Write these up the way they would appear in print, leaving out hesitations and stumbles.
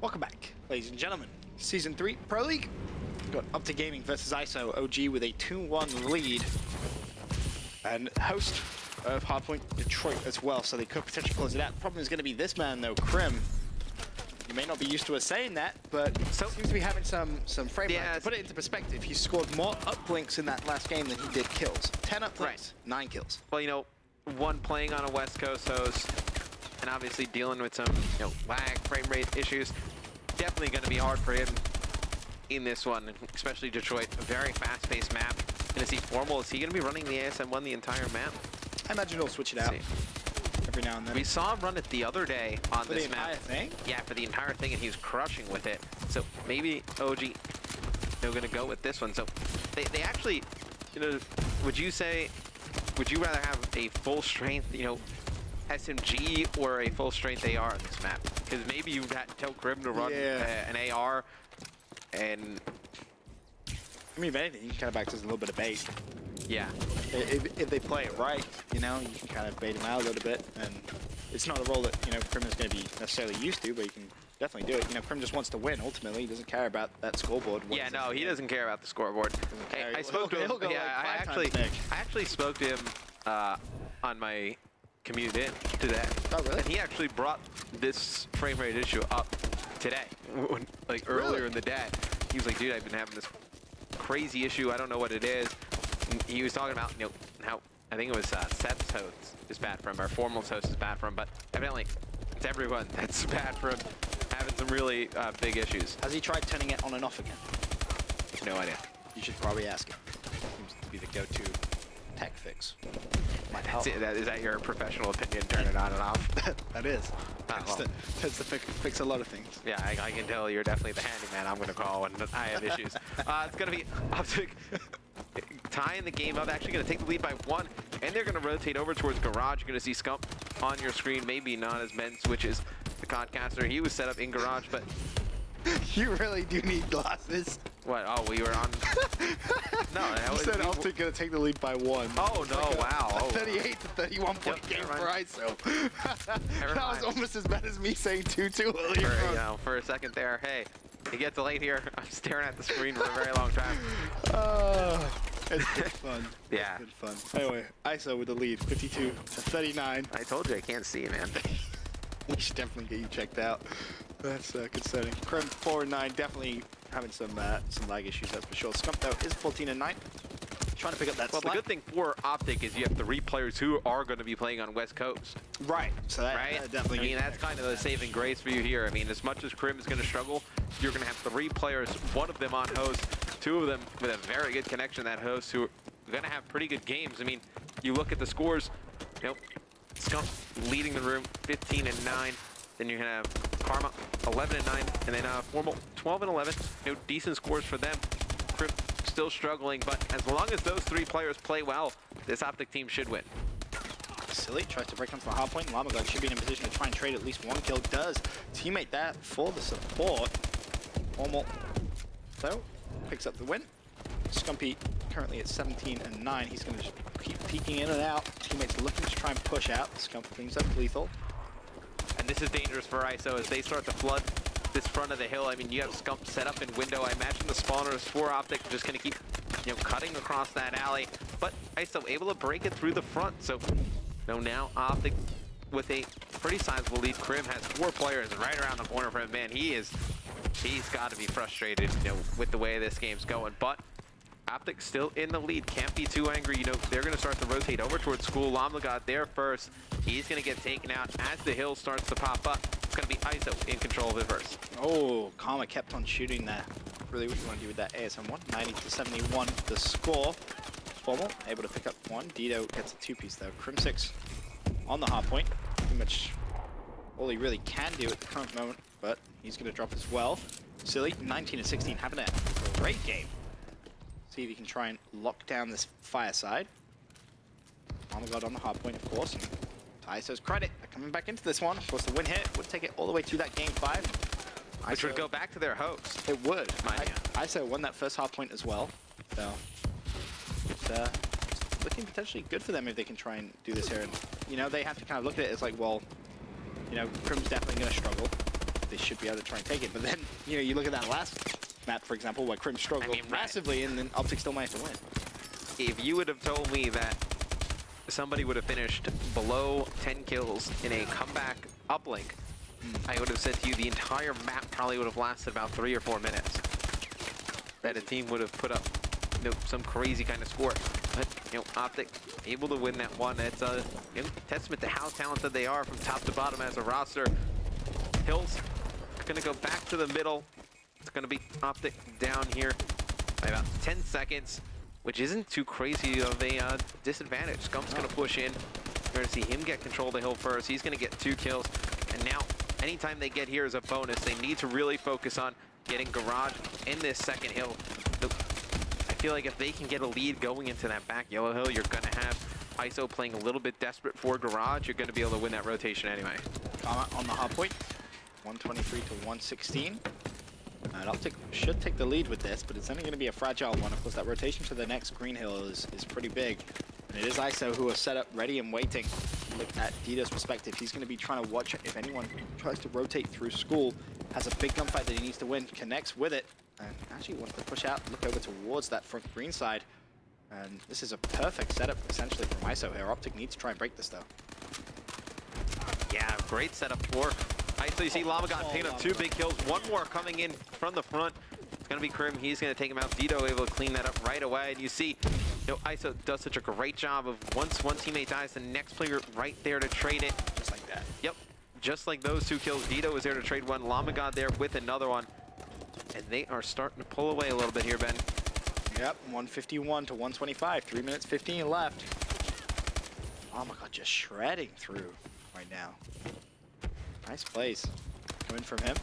Welcome back, ladies and gentlemen. Season 3 Pro League. We've got Optic Gaming versus ISO OG with a 2-1 lead. And host of Hardpoint Detroit as well, so they could potentially close it out. Problem is going to be this man though, Krim. You may not be used to us saying that, but so seems to be having some frame rate. To put it into perspective, he scored more uplinks in that last game than he did kills. 10 uplinks, 9 kills. Well, you know, one playing on a West Coast host, and obviously dealing with some, lag, frame rate issues. Definitely going to be hard for him in this one, especially Detroit. A very fast-paced map. And is he formal? Is he going to be running the ASM1 the entire map? I imagine he'll switch it out every now and then. We saw him run it the other day on this map. For the entire thing? Yeah, for the entire thing, and he was crushing with it. So maybe OG, they're going to go with this one. So they actually, would you rather have a full strength, SMG or a full strength AR on this map? Because maybe you had to tell Krim to run an AR, and I mean, if anything, you can kind of act as a little bit of bait. Yeah. If they play it right, you can kind of bait him out a little bit, and it's not a role that Krim is going to be necessarily used to, but you can definitely do it. Krim just wants to win. Ultimately, he doesn't care about that scoreboard. Yeah, no, he doesn't care about the scoreboard. Hey, I spoke to him. Yeah, I actually spoke to him on my commute in today. Oh, really? And he actually brought this frame rate issue up today, like earlier in the day. He was like, dude, I've been having this crazy issue. I don't know what it is. And he was talking about, how I think it was Seth's host is bad for him, or Formal's host is bad for him, but evidently it's everyone that's bad for him, having some really big issues. Has he tried turning it on and off again? No idea. You should probably ask him. Seems to be the go-to tech fix. Might help. Is that your professional opinion? Turn it on and off? That is. That's to fix a lot of things. Yeah, I can tell you're definitely the handyman I'm going to call when I have issues. It's going to be Optic tying the game up, actually going to take the lead by 1, and they're going to rotate over towards Garage. You're going to see Scump on your screen, maybe not as Ben switches the Codcaster. He was set up in Garage, but you really do need glasses. What? Oh, we were on. No, you said Optic going to take the lead by 1. Oh no! Like wow. 38 to 31 point game for ISO. That was almost as bad as me saying 2-2 earlier. For a second there, hey, you get delayed here. I'm staring at the screen for a very long time. It's good fun. Yeah. It's good fun. Anyway, ISO with the lead, 52 to 39. I told you I can't see, man. We should definitely get you checked out. That's concerning. Krim 4-9, definitely having some lag issues, that's for sure. Scump though is 14-9. Trying to pick up that Well, the good thing for Optic is you have 3 players who are going to be playing on West Coast. Right. So that definitely. I mean, that's kind of the saving grace for you here. I mean, as much as Krim is going to struggle, you're going to have 3 players, 1 of them on host, 2 of them with a very good connection to that host, who are going to have pretty good games. I mean, you look at the scores, Scump leading the room, 15-9. Then you're going to have Karma, 11-9, and then Formal, 12-11. Decent scores for them. Krim still struggling, but as long as those 3 players play well, this Optic team should win. Silly tries to break onto the hard point. Lamagog should be in a position to try and trade at least 1 kill. Does teammate that for the support. Formal, though, picks up the win. Scumpy currently at 17-9. He's going to just keep peeking in and out. Teammates looking to try and push out. Scump cleans up Lethal. And this is dangerous for ISO as they start to flood this front of the hill. I mean, you have Scump set up in window. I imagine the spawners for Optic just going to keep, cutting across that alley. But ISO able to break it through the front. So, now Optic with a pretty sizable lead. Krim has 4 players right around the corner from him. Man, he's got to be frustrated, with the way this game's going. But Optic still in the lead. Can't be too angry. They're going to start to rotate over towards School. Lamagod there first. He's going to get taken out as the hill starts to pop up. It's going to be ISO in control of it first. Oh, Karma kept on shooting there. Really what you want to do with that ASM1. 90 to 71 the score. Formal able to pick up 1. Dido gets a 2-piece though. Krim 6 on the hard point. Pretty much all he really can do at the current moment, but he's going to drop as well. Silly, 19 to 16, having a great game. See if he can try and lock down this fireside. Lamagod on the hard point, of course. And to ISO's credit, they're coming back into this one. Of course, the win hit would take it all the way to that game 5. Which would go back to their host. It would. ISO won that first hard point as well. So it's looking potentially good for them if they can try and do this here. And, they have to kind of look at it as like, well, Krim's definitely going to struggle. they should be able to try and take it. But then, you know, you look at that last map, for example, where Crim struggled massively, and then Optic still managed to win. If you would have told me that somebody would have finished below 10 kills in a comeback uplink, I would have said to you the entire map probably would have lasted about 3 or 4 minutes. That a team would have put up, you know, some crazy kind of score. But, you know, Optic able to win that one. It's a testament to how talented they are from top to bottom as a roster. Hills gonna go back to the middle. It's gonna be Optic down here by about 10 seconds, which isn't too crazy of a disadvantage. Scump's gonna push in. We're gonna see him get control of the hill first. He's gonna get 2 kills. And now, anytime they get here is a bonus. They need to really focus on getting Garage in this second hill. I feel like if they can get a lead going into that back yellow hill, you're gonna have ISO playing a little bit desperate for Garage. You're gonna be able to win that rotation anyway. On the hard point, 123 to 116. And Optic should take the lead with this, but it's only going to be a fragile one. Of course, that rotation to the next green hill is pretty big. And it is ISO who are set up, ready and waiting. Look at Dito's perspective. He's going to be trying to watch if anyone tries to rotate through school, has a big gunfight that he needs to win, connects with it, and actually wants to push out, look over towards that front green side. And this is a perfect setup, essentially, from ISO here. Optic needs to try and break this, though. Yeah, great setup for ISO. You see Lamagon picking up 2 big kills. One more coming in from the front. It's going to be Crim. He's going to take him out. Dito able to clean that up right away. And you see, you know, ISO does such a great job of once one teammate dies, the next player right there to trade it. Just like that. Yep. Just like those 2 kills. Dito was there to trade one. Lamagon there with another one. And they are starting to pull away a little bit here, Ben. Yep, 151 to 125. 3 minutes 15 left. Oh my god, just shredding through right now. Nice plays coming from him.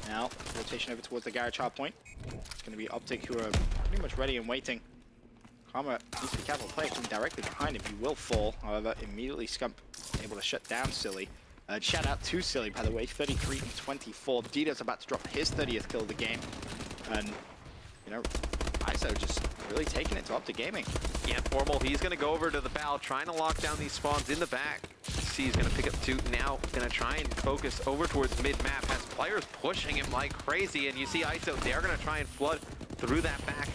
Now, rotation over towards the garage hard point. It's going to be Optic who are pretty much ready and waiting. Karma needs to be careful. Player coming directly behind him. He will fall. However, immediately Scump able to shut down Silly. Shout out to Silly, by the way. 33 and 24. Dito's about to drop his 30th kill of the game. And, you know, ISO just really taking it to Optic Gaming. Yeah, Formal, he's going to go over to the bow, trying to lock down these spawns in the back. See, he's going to pick up 2. Now, going to try and focus over towards mid-map. Has players pushing him like crazy. And you see ISO, they're going to try and flood through that back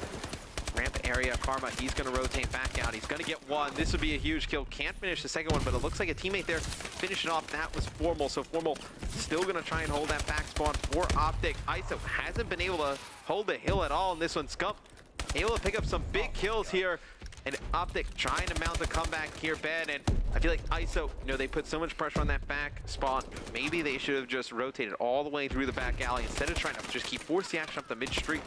ramp area. Karma, he's going to rotate back out. He's going to get 1. This would be a huge kill. Can't finish the second one, but it looks like a teammate there finishing off. That was Formal. So Formal still going to try and hold that back spawn for Optic. ISO hasn't been able to hold the hill at all in this one. Scump able to pick up some big kills here. And Optic trying to mount a comeback here, Ben. And I feel like ISO, you know, they put so much pressure on that back spawn. Maybe they should have just rotated all the way through the back alley instead of trying to just keep force the action up the mid street.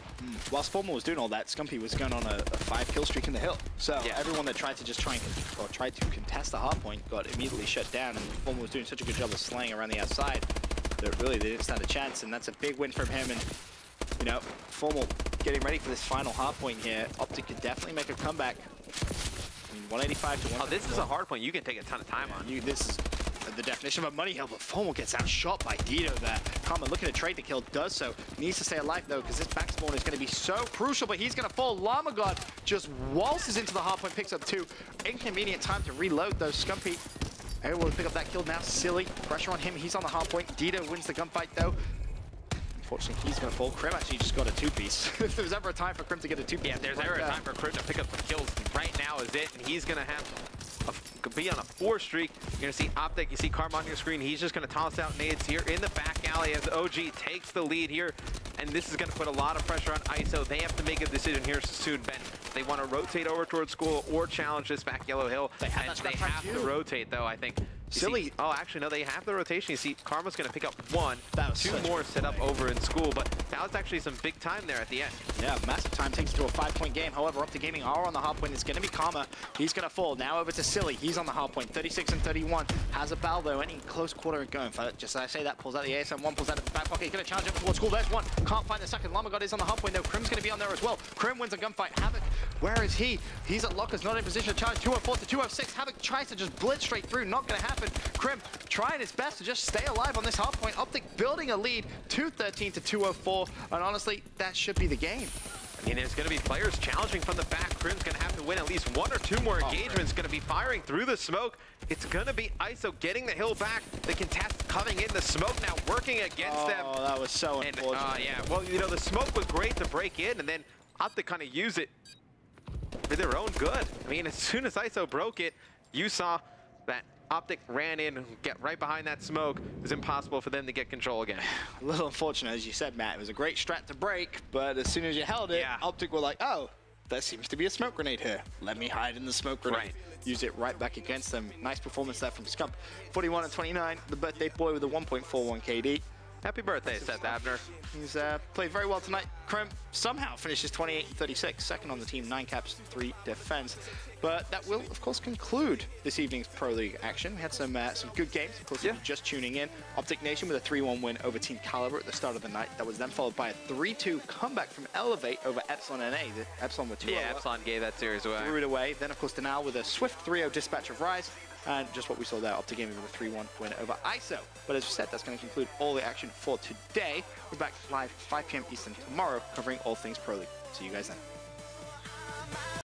Whilst Formal was doing all that, Scumpy was going on a 5 kill streak in the hill. So yeah, everyone that tried to just try to contest the hard point got immediately shut down. And Formal was doing such a good job of slaying around the outside that really they didn't stand a chance. And that's a big win from him. And you know, Formal getting ready for this final hard point here. Optic could definitely make a comeback. I mean, 185 to 1. Oh, this is a hard point you can take a ton of time on. This is the definition of a money hill, but Formal gets outshot by Dito there. Karma looking to trade the kill, does so. Needs to stay alive though, because this back spawn is going to be so crucial, but he's going to fall. Lamagod just waltzes into the hard point, picks up 2. Inconvenient time to reload though. Scumpy able to pick up that kill now. Silly, pressure on him. He's on the hard point. Dito wins the gunfight though. Unfortunately, he's going to fall. Crim actually just got a 2-piece. If there was ever a time for Crim to get a 2-piece. Yeah, if there's ever a time for Crim to pick up the kills, right now is it. And he's going to have be on a 4 streak. You're going to see Optic. You see Karma on your screen. He's just going to toss out nades here in the back alley as OG takes the lead here. And this is going to put a lot of pressure on ISO. They have to make a decision here soon, Ben. They want to rotate over towards school or challenge this back yellow hill. They have to rotate, though, I think. Silly. Oh, actually, no, they have the rotation. You see, Karma's going to pick up 1. 2 more set up play over in school, but that was actually some big time there at the end. Yeah, massive time takes it to a 5-point game. However, Optic Gaming are on the hard point. It's going to be Karma. He's going to fall. Now over to Silly. He's on the hard point. 36 and 31. Has a ball, though. Any close quarter going. Just as I say that, pulls out the ASM1, pulls out of the back pocket. He's going to challenge him towards school. There's 1. Can't find the second. Lamagod is on the hard point, though. Crim's going to be on there as well. Crim wins a gunfight. Havoc, where is he? He's at lockers, not in position to challenge. 204 to 206. Havoc tries to just blitz straight through. Not going to happen. Crim trying his best to just stay alive on this hard point. Optic building a lead, 213 to 204, and honestly, that should be the game. I mean, there's going to be players challenging from the back. Crim's going to have to win at least 1 or 2 more engagements. Going to be firing through the smoke. It's going to be ISO getting the hill back. The contest coming in the smoke now working against them. Oh, that was so unfortunate. Yeah, well, you know, the smoke was great to break in, and then Optic kind of use it for their own good. I mean, as soon as ISO broke it, you saw that Optic ran in, get right behind that smoke. It was impossible for them to get control again. A little unfortunate, as you said, Matt. It was a great strat to break, but as soon as you held it, Optic were like, oh, there seems to be a smoke grenade here. Let me hide in the smoke grenade. Right. Use it right back against them. Nice performance there from Scump. 41 and 29, the birthday boy with a 1.41 KD. Happy birthday, Seth Abner. He's played very well tonight. Crim somehow finishes 28 and 36, second on the team, 9 caps, 3 defense. But that will, of course, conclude this evening's Pro League action. We had some good games. Of course, if you're just tuning in, Optic Nation with a 3-1 win over Team Caliber at the start of the night. That was then followed by a 3-2 comeback from Elevate over Epsilon NA. The Epsilon were 2-0. Yeah, Epsilon gave that series away. Threw it away. Then, of course, Denal with a swift 3-0 dispatch of Rise. And just what we saw there, Optic Gaming with a 3-1 win over ISO. But as we said, that's going to conclude all the action for today. We're back live 5 p.m. Eastern tomorrow, covering all things Pro League. See you guys then.